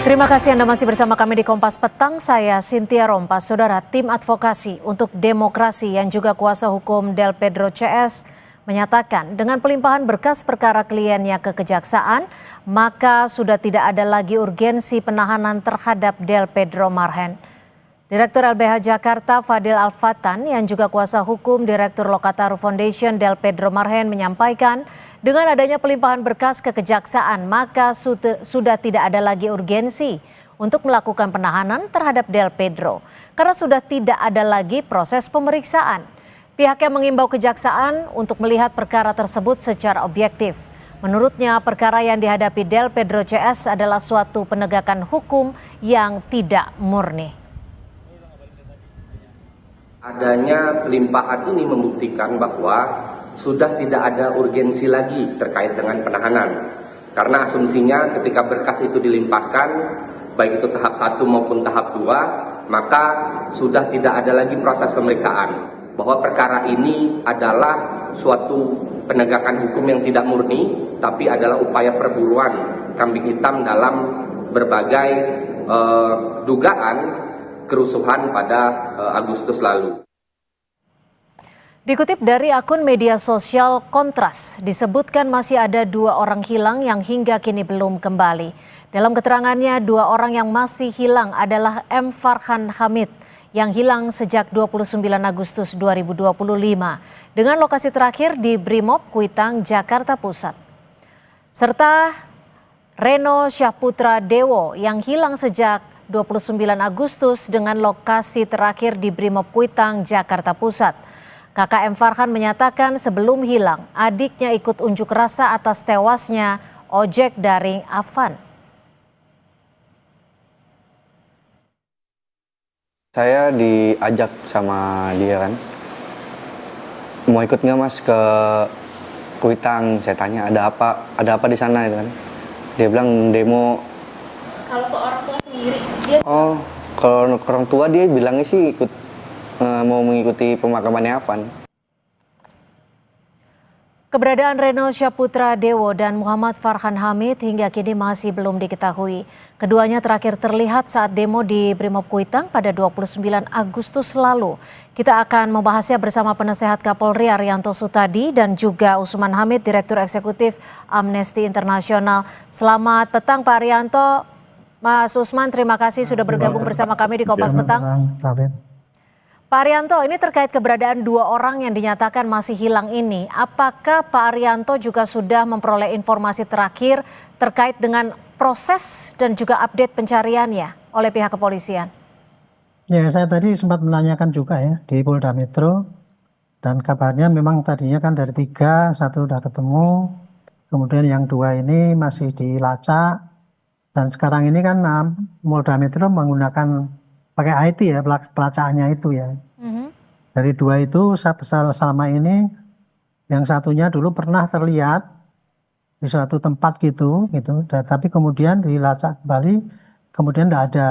Terima kasih Anda masih bersama kami di Kompas Petang. Saya Cynthia Rompas. Saudara, tim advokasi untuk demokrasi yang juga kuasa hukum Del Pedro CS menyatakan dengan pelimpahan berkas perkara kliennya ke kejaksaan, maka sudah tidak ada lagi urgensi penahanan terhadap Del Pedro Marhen. Direktur LBH Jakarta Fadil Alfatan yang juga kuasa hukum Direktur Lokataru Foundation Del Pedro Marhen menyampaikan dengan adanya pelimpahan berkas ke kejaksaan maka sudah tidak ada lagi urgensi untuk melakukan penahanan terhadap Del Pedro karena sudah tidak ada lagi proses pemeriksaan. Pihaknya mengimbau kejaksaan untuk melihat perkara tersebut secara objektif. Menurutnya perkara yang dihadapi Del Pedro CS adalah suatu penegakan hukum yang tidak murni. Adanya pelimpahan ini membuktikan bahwa sudah tidak ada urgensi lagi terkait dengan penahanan. Karena asumsinya ketika berkas itu dilimpahkan, baik itu tahap 1 maupun tahap 2, maka sudah tidak ada lagi proses pemeriksaan. Bahwa perkara ini adalah suatu penegakan hukum yang tidak murni, tapi adalah upaya perburuan kambing hitam dalam berbagai dugaan kerusuhan pada Agustus lalu. Dikutip dari akun media sosial Kontras, disebutkan masih ada 2 orang hilang yang hingga kini belum kembali. Dalam keterangannya, 2 orang yang masih hilang adalah M. Farhan Hamid yang hilang sejak 29 Agustus 2025 dengan lokasi terakhir di Brimob Kuitang, Jakarta Pusat. Serta Reno Syahputra Dewo yang hilang sejak 29 Agustus dengan lokasi terakhir di Brimob Kuitang, Jakarta Pusat. Kakak M. Farhan menyatakan sebelum hilang, adiknya ikut unjuk rasa atas tewasnya ojek daring Afan. Saya diajak sama dia kan, mau ikut nggak mas ke Kuitang? Saya tanya ada apa di sana kan? Dia bilang demo. Kalau ke orang tua sendiri, dia kalau ke orang tua dia bilangnya sih ikut mau mengikuti pemakamannya Afan. Keberadaan Reno Syahputra Dewo dan Muhammad Farhan Hamid hingga kini masih belum diketahui. Keduanya terakhir terlihat saat demo di Brimob Kuitang pada 29 Agustus lalu. Kita akan membahasnya bersama penasehat Kapolri Arianto Sutadi dan juga Usman Hamid, Direktur Eksekutif Amnesty International. Selamat petang Pak Arianto. Mas Usman, terima kasih sudah bergabung bersama kami di Kompas Petang. Pak Arianto, ini terkait keberadaan 2 orang yang dinyatakan masih hilang ini. Apakah Pak Arianto juga sudah memperoleh informasi terakhir terkait dengan proses dan juga update pencariannya oleh pihak kepolisian? Ya, saya tadi sempat menanyakan juga ya di Polda Metro. Dan kabarnya memang tadinya kan dari 3, 1 udah ketemu. Kemudian yang 2 ini masih dilacak. Dan sekarang ini kan Polda Metro menggunakan pakai IT ya, pelacakannya itu ya. Dari 2 itu selama ini yang satunya dulu pernah terlihat di suatu tempat gitu. Tapi kemudian dilacak kembali, kemudian tidak ada.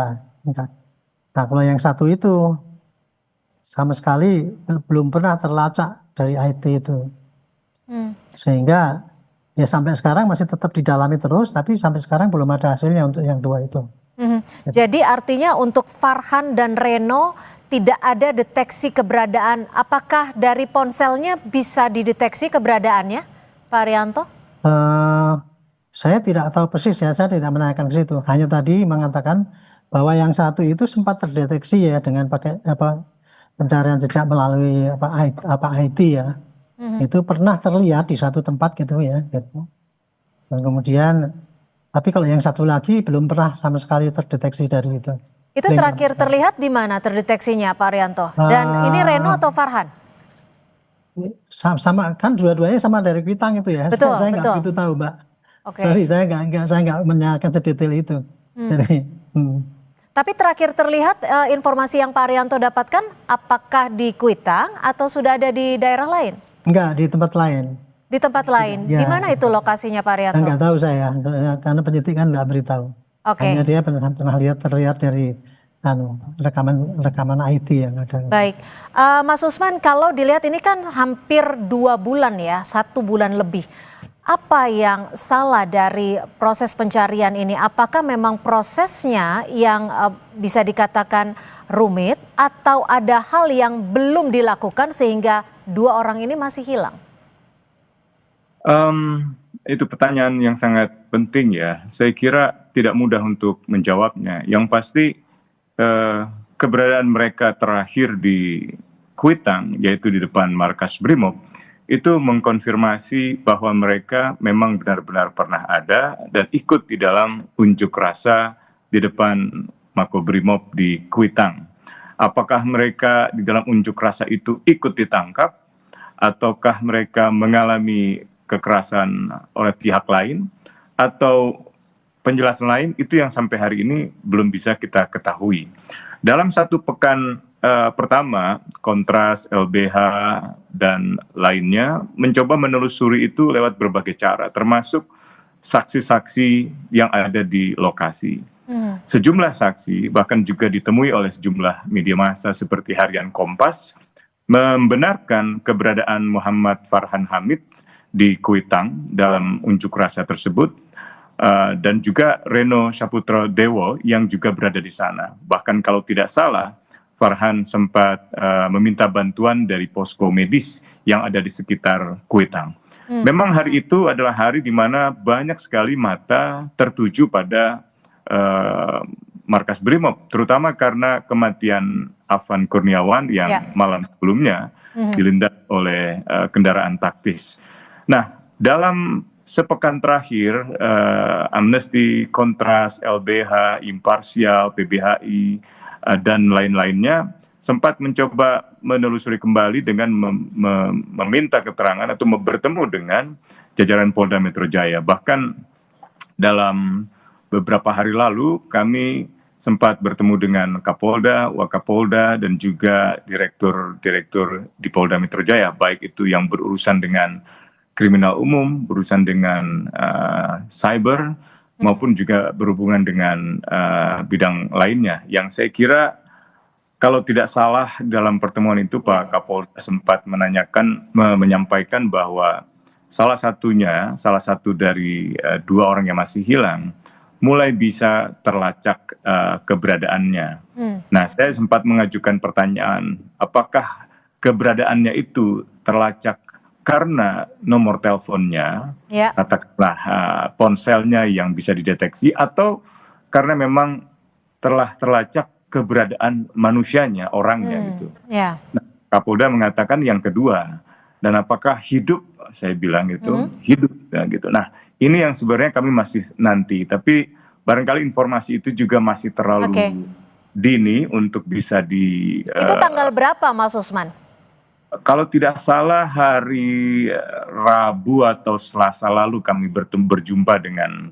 Nah kalau yang satu itu sama sekali belum pernah terlacak dari IT itu. Sehingga ya sampai sekarang masih tetap didalami terus, tapi sampai sekarang belum ada hasilnya untuk yang 2 itu. Jadi artinya untuk Farhan dan Reno tidak ada deteksi keberadaan. Apakah dari ponselnya bisa dideteksi keberadaannya, Pak Arianto? Saya tidak tahu persis ya, saya tidak menanyakan ke situ. Hanya tadi mengatakan bahwa yang satu itu sempat terdeteksi ya dengan pakai pencarian jejak melalui IT ya. Itu pernah terlihat di satu tempat gitu ya. Gitu. Dan kemudian tapi kalau yang satu lagi belum pernah sama sekali terdeteksi dari itu. Itu terakhir terlihat di mana terdeteksinya Pak Arianto? Dan ini Reno atau Farhan? Sama kan dua-duanya sama dari Kuitang itu ya. Betul, saya nggak begitu tahu, Mbak. Sorry, saya nggak menanyakan sedetail itu. Tapi terakhir terlihat informasi yang Pak Arianto dapatkan apakah di Kuitang atau sudah ada di daerah lain? Enggak, di tempat lain. Di tempat lain. Ya. Di mana itu lokasinya Pak Arianto? Enggak tahu saya, karena penyidik kan nggak beritahu. Hanya dia pernah terlihat dari rekaman IT yang ada. Baik, Mas Usman, kalau dilihat ini kan hampir 2 bulan ya, 1 bulan lebih. Apa yang salah dari proses pencarian ini? Apakah memang prosesnya yang bisa dikatakan rumit atau ada hal yang belum dilakukan sehingga dua orang ini masih hilang? Itu pertanyaan yang sangat penting ya. Saya kira tidak mudah untuk menjawabnya. Yang pasti keberadaan mereka terakhir di Kuitang, yaitu di depan markas Brimob, itu mengkonfirmasi bahwa mereka memang benar-benar pernah ada dan ikut di dalam unjuk rasa di depan Makobrimob di Kuitang. Apakah mereka di dalam unjuk rasa itu ikut ditangkap, ataukah mereka mengalami kekerasan oleh pihak lain, atau penjelasan lain, itu yang sampai hari ini belum bisa kita ketahui. Dalam satu pekan pertama, Kontras, LBH, dan lainnya mencoba menelusuri itu lewat berbagai cara, termasuk saksi-saksi yang ada di lokasi. Sejumlah saksi, bahkan juga ditemui oleh sejumlah media massa seperti Harian Kompas, membenarkan keberadaan Muhammad Farhan Hamid di Kuitang dalam unjuk rasa tersebut, dan juga Reno Saputra Dewo yang juga berada di sana. Bahkan kalau tidak salah, Farhan sempat meminta bantuan dari posko medis yang ada di sekitar Kuitang. Memang hari itu adalah hari di mana banyak sekali mata tertuju pada markas Brimob, terutama karena kematian Afan Kurniawan yang malam sebelumnya dilindas oleh kendaraan taktis. Nah, dalam sepekan terakhir, Amnesty, Kontras, LBH, Imparsial, PBHI, dan lain-lainnya sempat mencoba menelusuri kembali dengan meminta keterangan atau bertemu dengan jajaran Polda Metro Jaya. Bahkan dalam beberapa hari lalu kami sempat bertemu dengan Kapolda, Wakapolda, dan juga direktur-direktur di Polda Metro Jaya, baik itu yang berurusan dengan kriminal umum, berurusan dengan cyber, maupun juga berhubungan dengan bidang lainnya. Yang saya kira kalau tidak salah dalam pertemuan itu Pak Kapolda sempat menyampaikan bahwa salah satu dari dua orang yang masih hilang mulai bisa terlacak keberadaannya. Nah, saya sempat mengajukan pertanyaan, apakah keberadaannya itu terlacak karena nomor teleponnya, katakanlah ponselnya yang bisa dideteksi, atau karena memang telah terlacak keberadaan manusianya, orangnya gitu. Nah, Kapolda mengatakan yang kedua, dan apakah hidup? Saya bilang itu hidup, ya, gitu. Nah, ini yang sebenarnya kami masih nanti, tapi barangkali informasi itu juga masih terlalu dini untuk bisa Itu tanggal berapa, Mas Usman? Kalau tidak salah hari Rabu atau Selasa lalu kami berjumpa dengan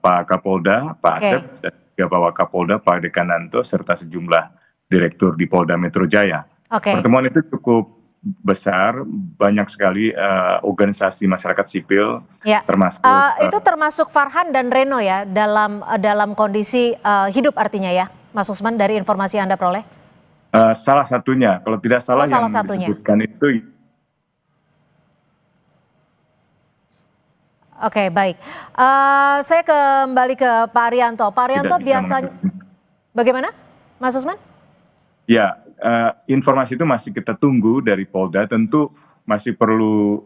Pak Kapolda, Pak Asep, dan juga Pak Wakapolda, Pak Dekananto, serta sejumlah direktur di Polda Metro Jaya. Pertemuan itu cukup besar, banyak sekali organisasi masyarakat sipil, termasuk itu termasuk Farhan dan Reno ya, dalam kondisi hidup artinya ya, Mas Usman, dari informasi yang Anda peroleh? Salah satunya, kalau tidak salah yang disebutkan itu. Oke, baik. Saya kembali ke Pak Arianto. Pak Arianto biasanya, bagaimana, Mas Usman? Ya, informasi itu masih kita tunggu dari Polda. Tentu masih perlu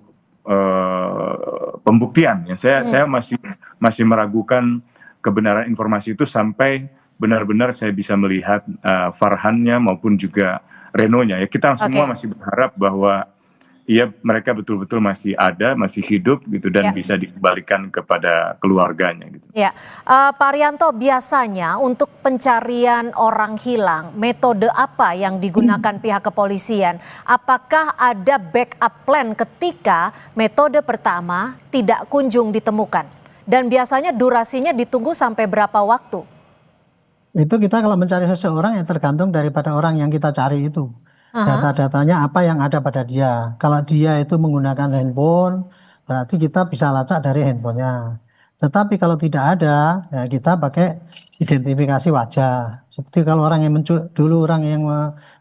pembuktian. Ya, saya masih meragukan kebenaran informasi itu sampai benar-benar saya bisa melihat Farhannya maupun juga Renonya. Ya, kita semua masih berharap bahwa ya mereka betul-betul masih ada, masih hidup gitu, dan bisa dikembalikan kepada keluarganya gitu. Ya, Pak Arianto, biasanya untuk pencarian orang hilang, metode apa yang digunakan pihak kepolisian? Apakah ada backup plan ketika metode pertama tidak kunjung ditemukan? Dan biasanya durasinya ditunggu sampai berapa waktu? Itu kita kalau mencari seseorang yang tergantung daripada orang yang kita cari itu. Data-datanya apa yang ada pada dia. Kalau dia itu menggunakan handphone, berarti kita bisa lacak dari handphonenya. Tetapi kalau tidak ada, ya kita pakai identifikasi wajah. Seperti kalau orang yang dulu orang yang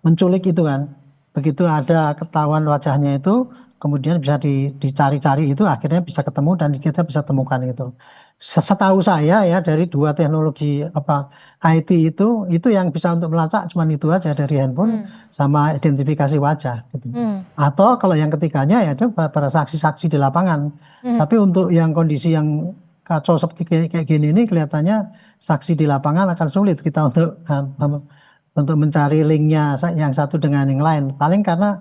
menculik itu kan, begitu ada ketahuan wajahnya itu, kemudian bisa dicari-cari itu akhirnya bisa ketemu dan kita bisa temukan itu. Setahu saya ya dari dua teknologi IT itu yang bisa untuk melacak cuma itu aja dari handphone sama identifikasi wajah gitu. Atau kalau yang ketiganya ya itu para saksi-saksi di lapangan. Tapi untuk yang kondisi yang kacau seperti kayak gini ini kelihatannya saksi di lapangan akan sulit kita untuk mencari linknya yang satu dengan yang lain. Paling karena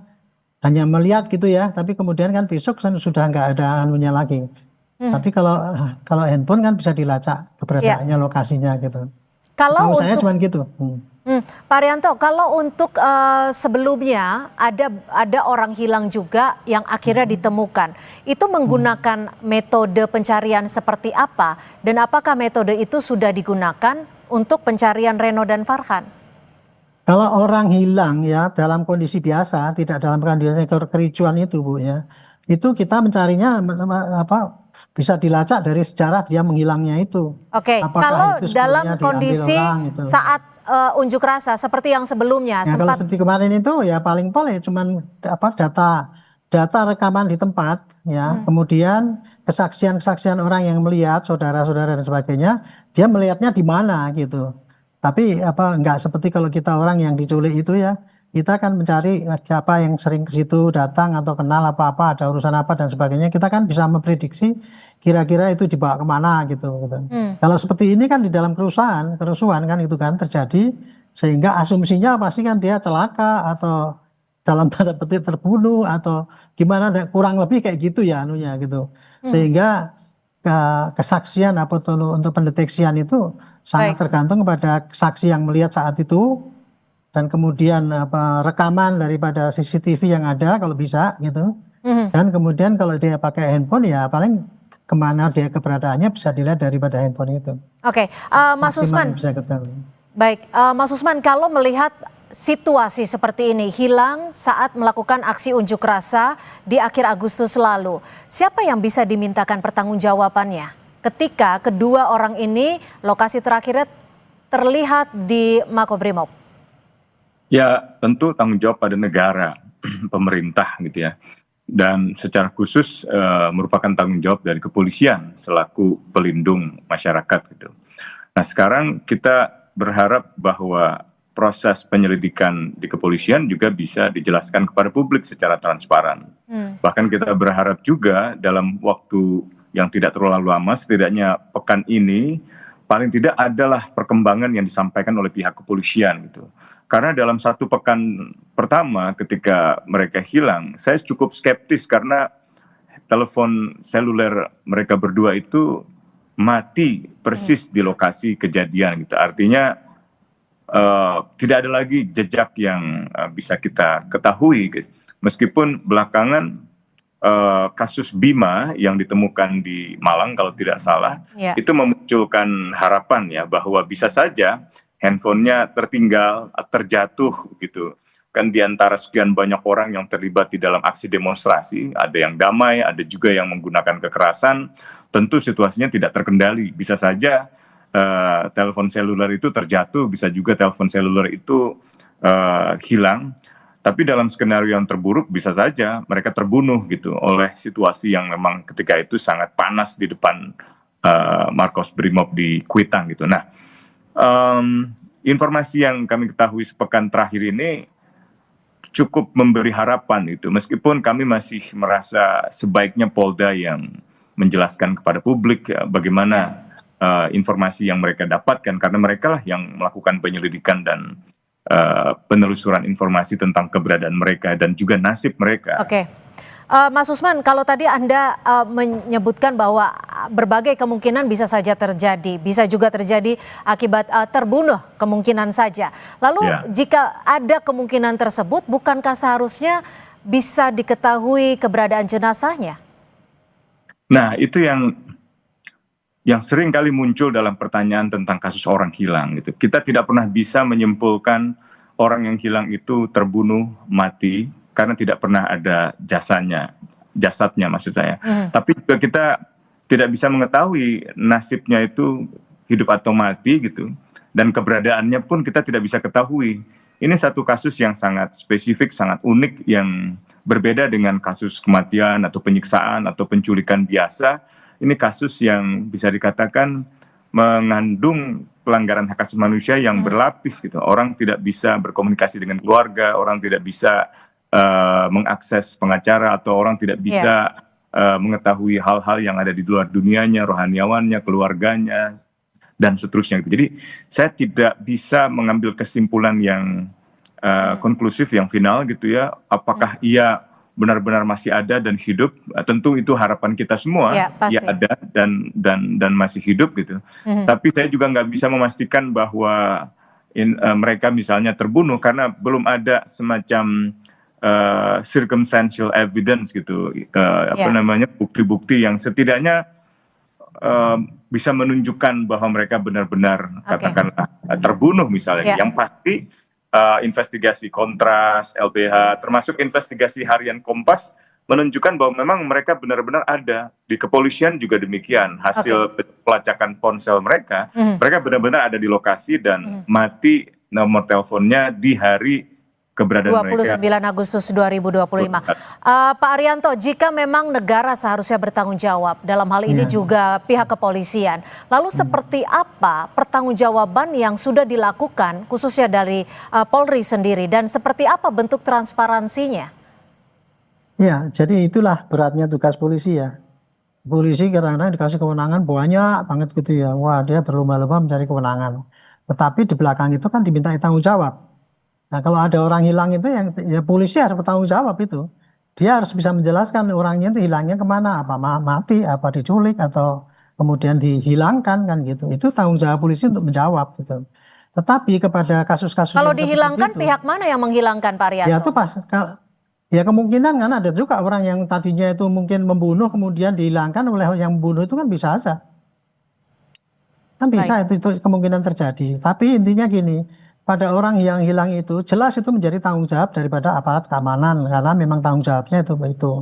hanya melihat gitu ya, tapi kemudian kan besok sudah nggak ada anunya lagi. Tapi kalau handphone kan bisa dilacak keberadaannya, lokasinya gitu. Kalau Tahu saya untuk cuma gitu. Pak Rianto, kalau untuk sebelumnya ada orang hilang juga yang akhirnya ditemukan, itu menggunakan metode pencarian seperti apa? Dan apakah metode itu sudah digunakan untuk pencarian Reno dan Farhan? Kalau orang hilang ya dalam kondisi biasa, tidak dalam kondisi kericuan itu Bu ya, itu kita mencarinya bisa dilacak dari sejarah dia menghilangnya itu. Oke, Apakah kalau itu dalam sebelumnya diambil kondisi orang, gitu. saat unjuk rasa seperti yang sebelumnya Ya, kalau sempat seperti kemarin itu ya paling cuman data rekaman di tempat ya, kemudian kesaksian orang yang melihat saudara-saudara dan sebagainya, dia melihatnya di mana gitu. Tapi nggak seperti kalau kita orang yang diculik itu ya, kita kan mencari siapa yang sering ke situ datang atau kenal apa-apa, ada urusan apa dan sebagainya, kita kan bisa memprediksi kira-kira itu dibawa kemana gitu. Kalau seperti ini kan di dalam kerusuhan kan itu kan terjadi, sehingga asumsinya pasti kan dia celaka atau dalam tanda petik terbunuh atau gimana, kurang lebih kayak gitu ya anunya gitu. Sehingga kesaksian untuk pendeteksian itu sangat tergantung kepada saksi yang melihat saat itu dan kemudian rekaman daripada CCTV yang ada kalau bisa gitu. Dan kemudian kalau dia pakai handphone ya paling kemana dia keberadaannya bisa dilihat daripada handphone itu. Oke, Mas Usman. Bisa ketahui. Baik, Mas Usman, kalau melihat situasi seperti ini, hilang saat melakukan aksi unjuk rasa di akhir Agustus lalu, siapa yang bisa dimintakan pertanggungjawabannya ketika kedua orang ini lokasi terakhirnya terlihat di Makobrimob? Ya, tentu tanggung jawab pada negara, pemerintah gitu ya. Dan secara khusus merupakan tanggung jawab dari kepolisian selaku pelindung masyarakat gitu. Nah, sekarang kita berharap bahwa proses penyelidikan di kepolisian juga bisa dijelaskan kepada publik secara transparan. Bahkan kita berharap juga dalam waktu yang tidak terlalu lama, setidaknya pekan ini, paling tidak adalah perkembangan yang disampaikan oleh pihak kepolisian gitu. Karena dalam satu pekan pertama ketika mereka hilang, saya cukup skeptis karena telepon seluler mereka berdua itu mati persis di lokasi kejadian gitu. Artinya tidak ada lagi jejak yang bisa kita ketahui gitu. Meskipun belakangan kasus Bima yang ditemukan di Malang kalau tidak salah, itu memunculkan harapan ya bahwa bisa saja handphonenya tertinggal, terjatuh gitu. Kan di antara sekian banyak orang yang terlibat di dalam aksi demonstrasi, ada yang damai, ada juga yang menggunakan kekerasan, tentu situasinya tidak terkendali. Bisa saja telepon seluler itu terjatuh, bisa juga telepon seluler itu hilang. Tapi dalam skenario yang terburuk bisa saja mereka terbunuh gitu oleh situasi yang memang ketika itu sangat panas di depan Makobrimob di Kuitang gitu. Nah, informasi yang kami ketahui sepekan terakhir ini cukup memberi harapan itu. Meskipun kami masih merasa sebaiknya Polda yang menjelaskan kepada publik bagaimana informasi yang mereka dapatkan, karena mereka lah yang melakukan penyelidikan dan penelusuran informasi tentang keberadaan mereka dan juga nasib mereka. Oke. Mas Usman, kalau tadi Anda menyebutkan bahwa berbagai kemungkinan bisa saja terjadi, bisa juga terjadi akibat terbunuh kemungkinan saja. Lalu jika ada kemungkinan tersebut, bukankah seharusnya bisa diketahui keberadaan jenazahnya? Nah, itu yang sering kali muncul dalam pertanyaan tentang kasus orang hilang gitu. Kita tidak pernah bisa menyimpulkan orang yang hilang itu terbunuh, mati, karena tidak pernah ada jasadnya maksud saya. Tapi juga kita tidak bisa mengetahui nasibnya itu hidup atau mati gitu. Dan keberadaannya pun kita tidak bisa ketahui. ini satu kasus yang sangat spesifik, sangat unik, yang berbeda dengan kasus kematian atau penyiksaan atau penculikan biasa. Ini kasus yang bisa dikatakan mengandung pelanggaran hak asasi manusia yang berlapis gitu. Orang tidak bisa berkomunikasi dengan keluarga, orang tidak bisa mengakses pengacara, atau orang tidak bisa mengetahui hal-hal yang ada di luar dunianya, rohaniawannya, keluarganya, dan seterusnya. Jadi saya tidak bisa mengambil kesimpulan yang konklusif, yang final gitu ya. Apakah ia benar-benar masih ada dan hidup? Tentu itu harapan kita semua, ia ada dan masih hidup gitu. Tapi saya juga nggak bisa memastikan bahwa mereka misalnya terbunuh, karena belum ada semacam circumstantial evidence gitu, bukti-bukti yang setidaknya bisa menunjukkan bahwa mereka benar-benar katakanlah terbunuh misalnya. Yang pasti investigasi Kontras, LBH, termasuk investigasi harian Kompas menunjukkan bahwa memang mereka benar-benar ada. Di kepolisian juga demikian, hasil pelacakan ponsel mereka, mereka benar-benar ada di lokasi dan mati nomor teleponnya di hari keberadaan 29 mereka. Agustus 2025. Pak Arianto, jika memang negara seharusnya bertanggung jawab, dalam hal ini juga pihak kepolisian, lalu seperti apa pertanggungjawaban yang sudah dilakukan khususnya dari Polri sendiri, dan seperti apa bentuk transparansinya? Ya, jadi itulah beratnya tugas polisi ya. Polisi kadang-kadang dikasih kewenangan banyak banget gitu ya. Wah, dia berlomba-lomba mencari kewenangan. Tetapi di belakang itu kan dimintai tanggung jawab. Nah, kalau ada orang hilang itu ya polisi harus bertanggung jawab itu. Dia harus bisa menjelaskan orangnya itu hilangnya kemana, apa mati, apa diculik, atau kemudian dihilangkan kan gitu. Itu tanggung jawab polisi untuk menjawab gitu. Tetapi kepada kasus-kasus Kalau yang dihilangkan, itu, pihak mana yang menghilangkan, Pak Arianto? ya itu ya kemungkinan kan ada juga orang yang tadinya itu mungkin membunuh kemudian dihilangkan oleh yang membunuh, itu kan bisa aja. Kan bisa itu kemungkinan terjadi. Tapi intinya gini, pada orang yang hilang itu jelas itu menjadi tanggung jawab daripada aparat keamanan, karena memang tanggung jawabnya itu.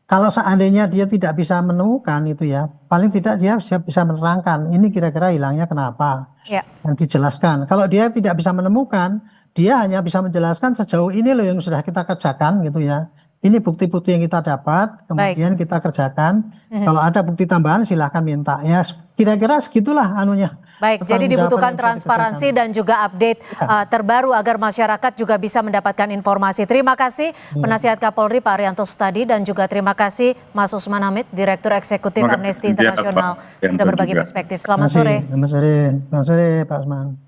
Kalau seandainya dia tidak bisa menemukan itu ya, paling tidak dia bisa menerangkan ini kira-kira hilangnya kenapa, yang dijelaskan. Kalau dia tidak bisa menemukan, dia hanya bisa menjelaskan sejauh ini loh yang sudah kita kerjakan gitu ya. Ini bukti-bukti yang kita dapat, kemudian kita kerjakan. Kalau ada bukti tambahan silahkan minta. Ya kira-kira segitulah anunya. Baik, jadi dibutuhkan transparansi dan juga update terbaru agar masyarakat juga bisa mendapatkan informasi. Terima kasih Penasihat Kapolri Pak Arianto Sutadi, dan juga terima kasih Mas Usman Hamid, Direktur Eksekutif Amnesty International, sudah berbagi perspektif. Selamat sore. Selamat sore Pak Usman.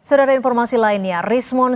Saudara, informasi lainnya, Rismon